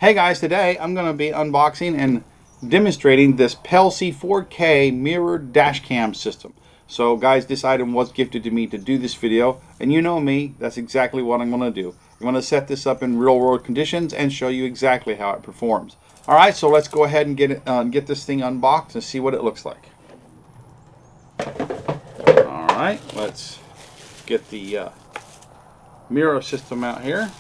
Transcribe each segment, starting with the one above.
Hey guys, today I'm going to be unboxing and demonstrating this Pelsee 4K mirrored dash cam system. So guys, this item was gifted to me to do this video, and you know me, that's exactly what I'm going to do. I'm going to set this up in real world conditions and show you exactly how it performs. Alright, so let's go ahead and get this thing unboxed and see what it looks like. Alright, let's get the mirror system out here.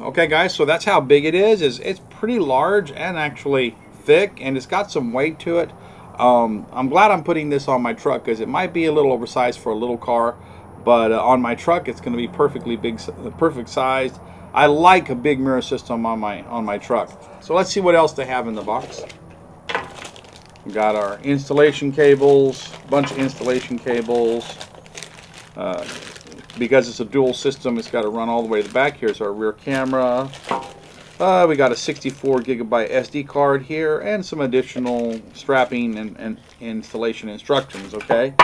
Okay guys, so that's how big it is. It's pretty large and actually thick, and it's got some weight to it. I'm glad I'm putting this on my truck because it might be a little oversized for a little car, but on my truck it's going to be perfectly big, perfect sized. I like a big mirror system on my truck. So let's see what else they have in the box. We got our installation cables, a bunch of installation cables. Because it's a dual system, it's got to run all the way to the back. Here's our rear camera. We got a 64GB SD card here and some additional strapping and installation instructions. Okay,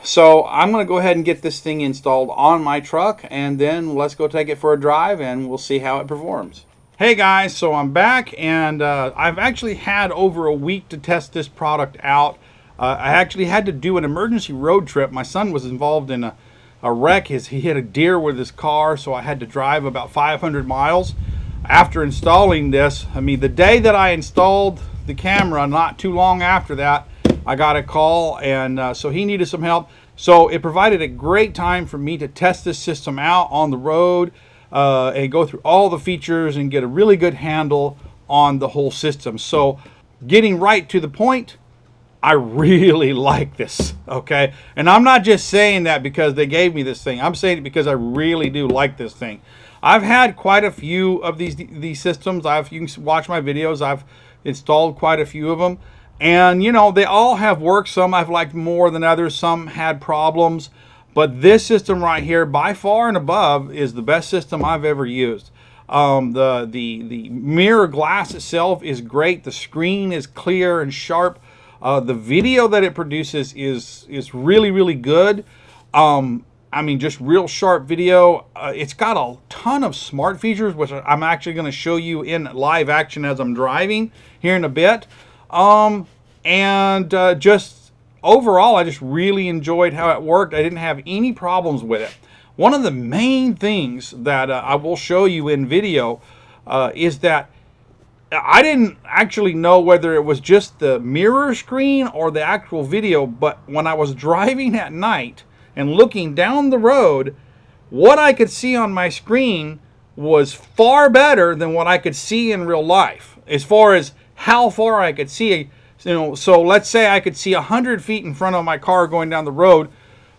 so I'm going to go ahead and get this thing installed on my truck, and then let's go take it for a drive and we'll see how it performs. Hey guys, so I'm back, and I've actually had over a week to test this product out. I actually had to do an emergency road trip. My son was involved in a wreck. He hit a deer with his car, so I had to drive about 500 miles. After installing this, I mean, the day that I installed the camera, not too long after that, I got a call, and so he needed some help. So it provided a great time for me to test this system out on the road and go through all the features and get a really good handle on the whole system. So getting right to the point, I really like this, okay? And I'm not just saying that because they gave me this thing. I'm saying it because I really do like this thing. I've had quite a few of these systems. You can watch my videos. I've installed quite a few of them. And, you know, they all have worked. Some I've liked more than others. Some had problems. But this system right here, by far and above, is the best system I've ever used. The mirror glass itself is great. The screen is clear and sharp. The video that it produces is really, really good. I mean, just real sharp video. It's got a ton of smart features, which I'm actually going to show you in live action as I'm driving here in a bit. Just overall, I just really enjoyed how it worked. I didn't have any problems with it. One of the main things that I will show you in video is that I didn't actually know whether it was just the mirror screen or the actual video, but when I was driving at night and looking down the road, what I could see on my screen was far better than what I could see in real life, as far as how far I could see. You know, so let's say I could see 100 feet in front of my car going down the road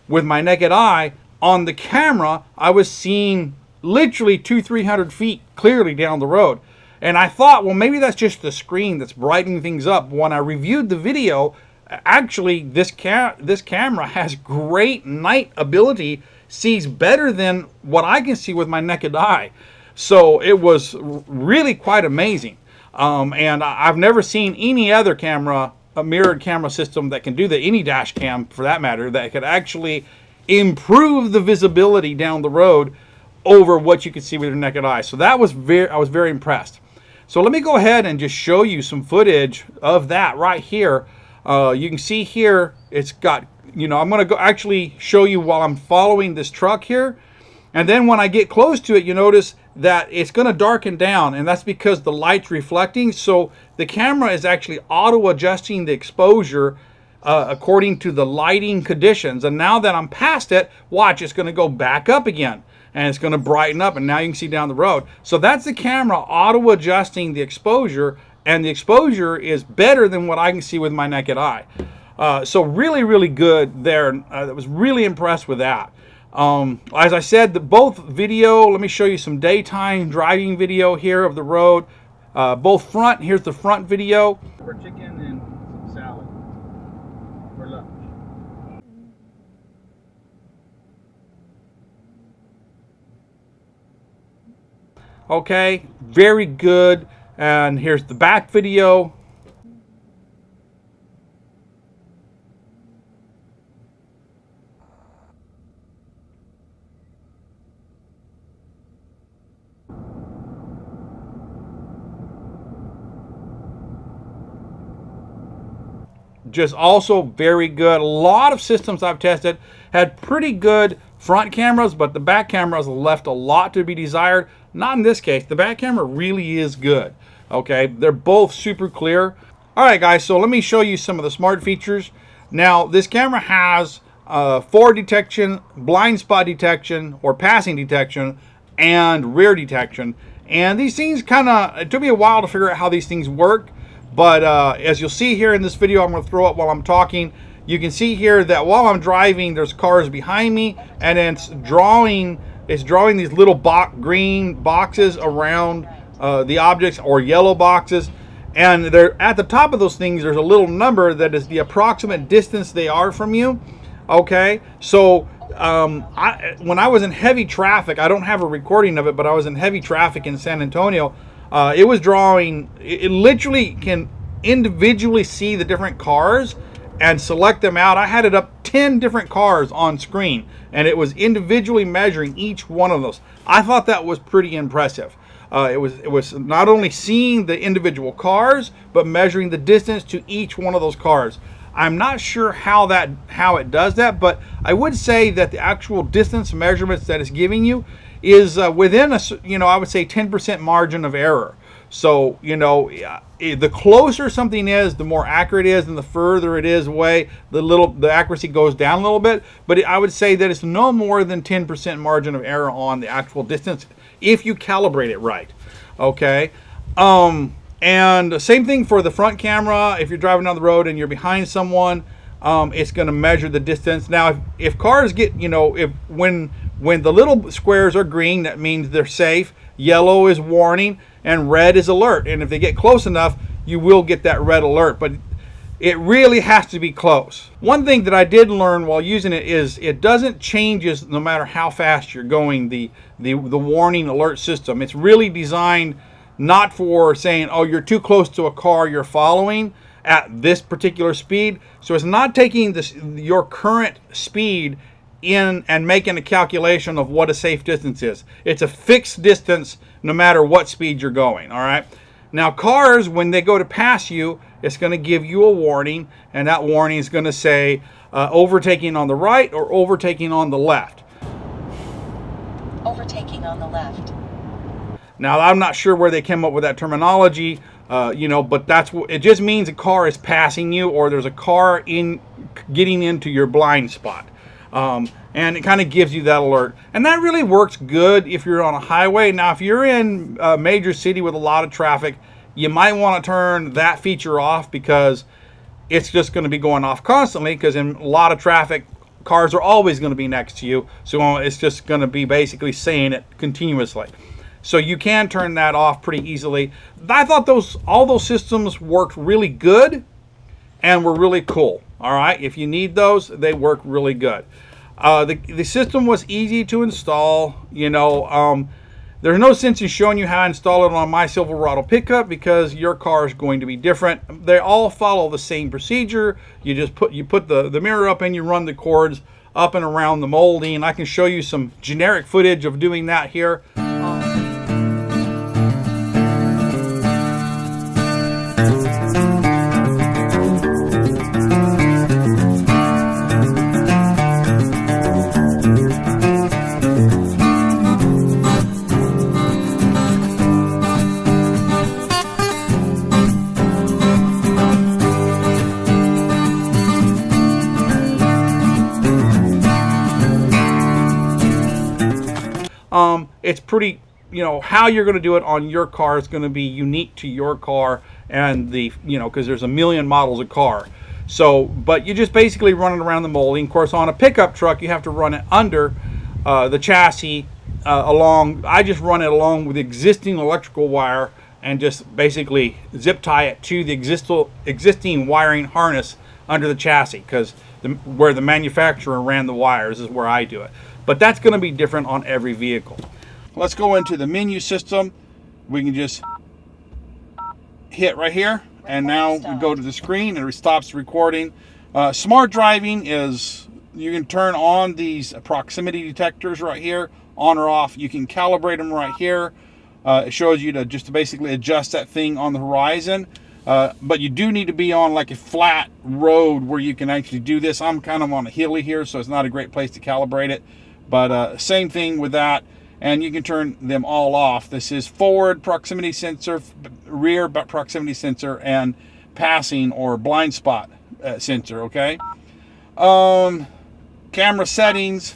with my naked eye. On the camera, I was seeing literally 200-300 feet clearly down the road. And I thought, well, maybe that's just the screen that's brightening things up. When I reviewed the video, actually, this camera has great night ability, sees better than what I can see with my naked eye. So it was really quite amazing. And I've never seen any other camera, a mirrored camera system that can do that, any dash cam for that matter, that could actually improve the visibility down the road over what you could see with your naked eye. So that was I was very impressed. So let me go ahead and just show you some footage of that right here. You can see here, it's got, you know, I'm going to go actually show you while I'm following this truck here. And then when I get close to it, you notice that it's going to darken down, and that's because the light's reflecting. So the camera is actually auto-adjusting the exposure according to the lighting conditions. And now that I'm past it, watch, it's going to go back up again. And it's going to brighten up, and now you can see down the road. So that's the camera auto-adjusting the exposure, and the exposure is better than what I can see with my naked eye. So really, really good there. I was really impressed with that. As I said, both video, let me show you some daytime driving video here of the road. Both front, here's the front video. For chicken and salad for lunch. Okay, very good. And here's the back video. just also very good. A lot of systems I've tested had pretty good front cameras, but the back cameras left a lot to be desired. Not in this case. The back camera really is good. Okay, they're both super clear. All right, guys, so let me show you some of the smart features. Now, this camera has forward detection, blind spot detection, or passing detection, and rear detection. And these things it took me a while to figure out how these things work. But as you'll see here in this video, I'm going to throw up while I'm talking. You can see here that while I'm driving, there's cars behind me, and then it's drawing these little green boxes around the objects, or yellow boxes. And they're at the top of those things, there's a little number that is the approximate distance they are from you. Okay, so when I was in heavy traffic, I don't have a recording of it, but I was in heavy traffic in San Antonio. It was drawing, it literally can individually see the different cars and select them out. I had it up 10 different cars on screen, and it was individually measuring each one of those. I thought that was pretty impressive. It was not only seeing the individual cars, but measuring the distance to each one of those cars. I'm not sure how it does that, but I would say that the actual distance measurements that it's giving you is within I would say 10% margin of error. So, the closer something is, the more accurate it is, and the further it is away, the accuracy goes down a little bit. But I would say that it's no more than 10% margin of error on the actual distance if you calibrate it right. Okay. And same thing for the front camera. If you're driving down the road and you're behind someone, it's going to measure the distance. Now, if cars get, when the little squares are green, that means they're safe. Yellow is warning, and red is alert. And if they get close enough, you will get that red alert. But it really has to be close. One thing that I did learn while using it is it doesn't change no matter how fast you're going, the warning alert system. It's really designed not for saying, oh, you're too close to a car you're following at this particular speed. So it's not taking your current speed in and making a calculation of what a safe distance is. It's a fixed distance no matter what speed you're going. All right. Now, cars, when they go to pass you, it's going to give you a warning, and that warning is going to say overtaking on the right or overtaking on the left. Overtaking on the left. Now, I'm not sure where they came up with that terminology, but that's what it just means. A car is passing you, or there's a car getting into your blind spot. And it kind of gives you that alert. And that really works good if you're on a highway. Now, if you're in a major city with a lot of traffic, you might want to turn that feature off, because it's just going to be going off constantly, because in a lot of traffic, cars are always going to be next to you. So it's just going to be basically saying it continuously. So you can turn that off pretty easily. I thought all those systems worked really good and were really cool. All right, if you need those, they work really good. The system was easy to install. There's no sense in showing you how to install it on my Silverado pickup, because your car is going to be different. They all follow the same procedure. You put the mirror up and you run the cords up and around the molding. I can show you some generic footage of doing that here. It's pretty, how you're going to do it on your car is going to be unique to your car, and because there's a million models of car. So, but you just basically run it around the molding. Of course, on a pickup truck, you have to run it under the chassis I just run it along with existing electrical wire, and just basically zip tie it to the existing wiring harness under the chassis, because where the manufacturer ran the wires is where I do it. But that's going to be different on every vehicle. Let's go into the menu system. We can just hit right here, and now we go to the screen and it stops recording. Smart driving is, you can turn on these proximity detectors right here, on or off. You can calibrate them right here. It shows you to basically adjust that thing on the horizon. But you do need to be on like a flat road where you can actually do this. I'm kind of on a hilly here, so it's not a great place to calibrate it. But same thing with that. And you can turn them all off. This is forward proximity sensor, rear proximity sensor, and passing or blind spot sensor, okay? Camera settings.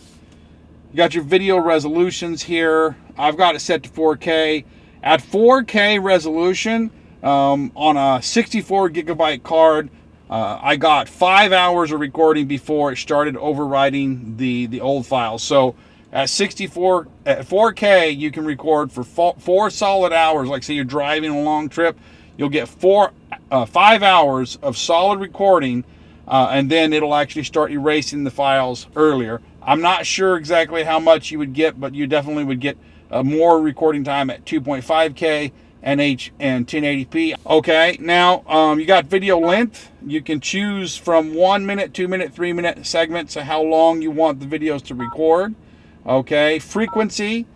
You got your video resolutions here. I've got it set to 4K. At 4K resolution, on a 64 gigabyte card, I got 5 hours of recording before it started overwriting the old files. So at 4K, you can record for 4 solid hours. Like say you're driving a long trip, you'll get 5 hours of solid recording, and then it'll actually start erasing the files earlier. I'm not sure exactly how much you would get, but you definitely would get more recording time at 2.5K and 1080p. Okay, now you got video length. You can choose from 1 minute, 2 minute, 3 minute segments of how long you want the videos to record. Okay, frequency,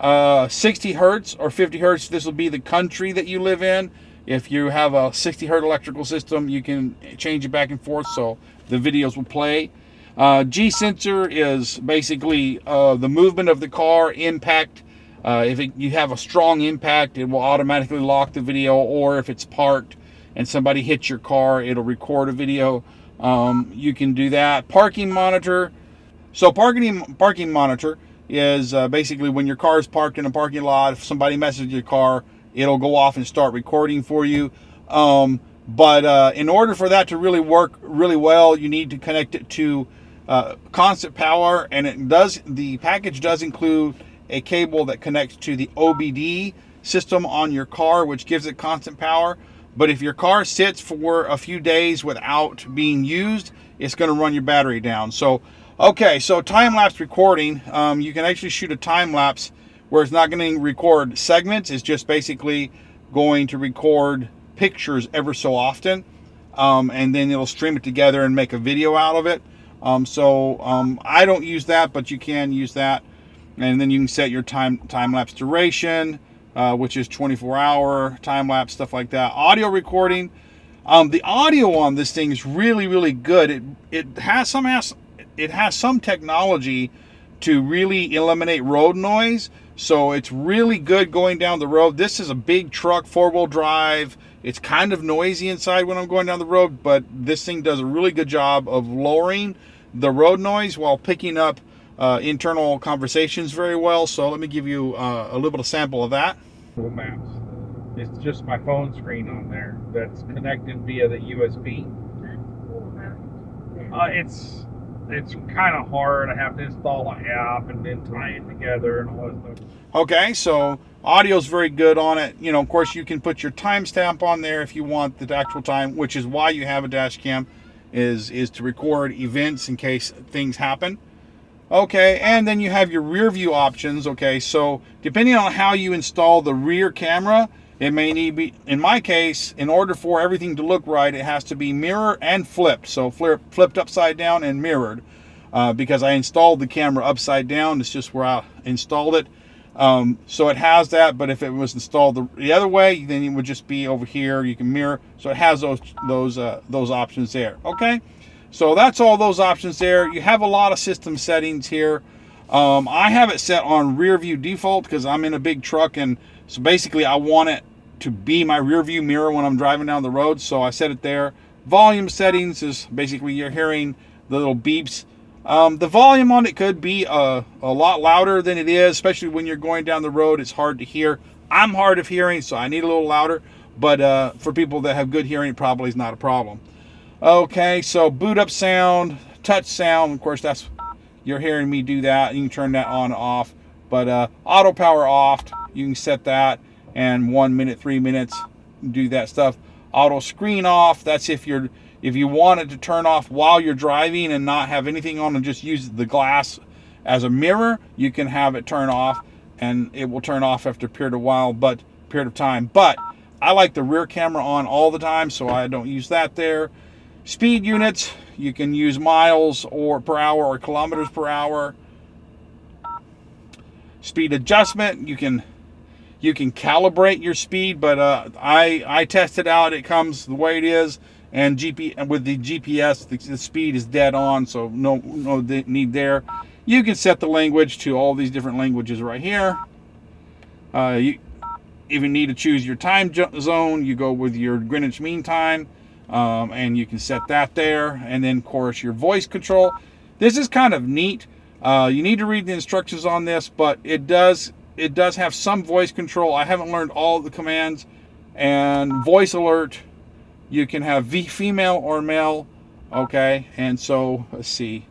60 hertz or 50 hertz. This will be the country that you live in. If you have a 60 hertz electrical system, you can change it back and forth so the videos will play. G sensor is basically the movement of the car, impact. If you have a strong impact, it will automatically lock the video, or if it's parked and somebody hits your car, it'll record a video. You can do that. Parking monitor. So parking monitor is basically when your car is parked in a parking lot, if somebody messes with your car, it'll go off and start recording for you. But in order for that to really work really well, you need to connect it to constant power, and the package does include a cable that connects to the OBD system on your car, which gives it constant power. But if your car sits for a few days without being used, it's going to run your battery down. So, okay, so time-lapse recording, you can actually shoot a time-lapse where it's not going to record segments. It's just basically going to record pictures ever so often, and then it'll stream it together and make a video out of it. I don't use that, but you can use that. And then you can set your time-lapse duration, which is 24-hour time-lapse, stuff like that. Audio recording. The audio on this thing is really, really good. It has some technology to really eliminate road noise. So it's really good going down the road. This is a big truck, 4-wheel drive. It's kind of noisy inside when I'm going down the road, but this thing does a really good job of lowering the road noise while picking up internal conversations very well. So let me give you a little bit of sample of that. Google Maps. It's just my phone screen on there that's connected via the USB. It's kind of hard. I have to install an app and then tie it together and all that stuff. Okay, so audio's very good on it. You know, of course, you can put your timestamp on there if you want the actual time, which is why you have a dash cam, is to record events in case things happen. Okay, and then you have your rear view options. Okay, so depending on how you install the rear camera, it may need to be, in my case, in order for everything to look right, it has to be mirror and flipped. So flipped upside down and mirrored, because I installed the camera upside down. It's just where I installed it. So it has that, but if it was installed the other way, then it would just be over here. You can mirror. So it has those options there. Okay. So that's all those options there. You have a lot of system settings here. I have it set on rear view default because I'm in a big truck, and so basically I want it to be my rear view mirror when I'm driving down the road. So I set it there. Volume settings is basically you're hearing the little beeps. The volume on it could be a lot louder than it is, especially when you're going down the road. It's hard to hear. I'm hard of hearing, so I need a little louder. But for people that have good hearing, it probably is not a problem. Okay, so boot up sound, touch sound, of course you're hearing me do that. You can turn that on and off. But auto power off, you can set that, and 1 minute, 3 minutes, do that stuff. Auto screen off, that's if you want it to turn off while you're driving and not have anything on and just use the glass as a mirror, you can have it turn off, and it will turn off after a period of time. But I like the rear camera on all the time, so I don't use that there. Speed units, you can use miles per hour or kilometers per hour. Speed adjustment, you can You can calibrate your speed, but I tested out. It comes the way it is, and with the GPS, the speed is dead on, so no need there. You can set the language to all these different languages right here. You even need to choose your time zone. You go with your Greenwich Mean Time, and you can set that there. And then, of course, your voice control. This is kind of neat. You need to read the instructions on this, but it does have some voice control. I haven't learned all the commands. And voice alert, you can have female or male. Okay, and so let's see.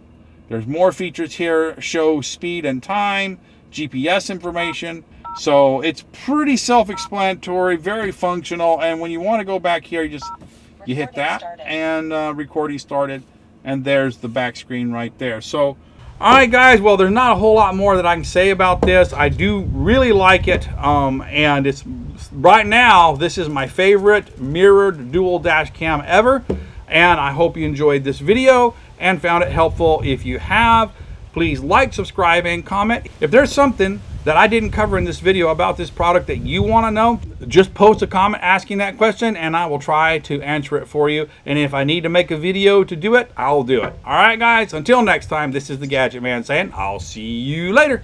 There's more features here. Show speed and time, GPS information. So it's pretty self-explanatory, very functional. And when you want to go back here, you hit that, and recording started, and there's the back screen right there. So, all right, guys. Well, there's not a whole lot more that I can say about this. I do really like it, and it's right now. This is my favorite mirrored dual dash cam ever, and I hope you enjoyed this video and found it helpful. If you have, please like, subscribe, and comment. If there's something that I didn't cover in this video about this product that you want to know, just post a comment asking that question, and I will try to answer it for you. And if I need to make a video to do it, I'll do it. All right, guys, until next time, this is the Gadget Man saying I'll see you later.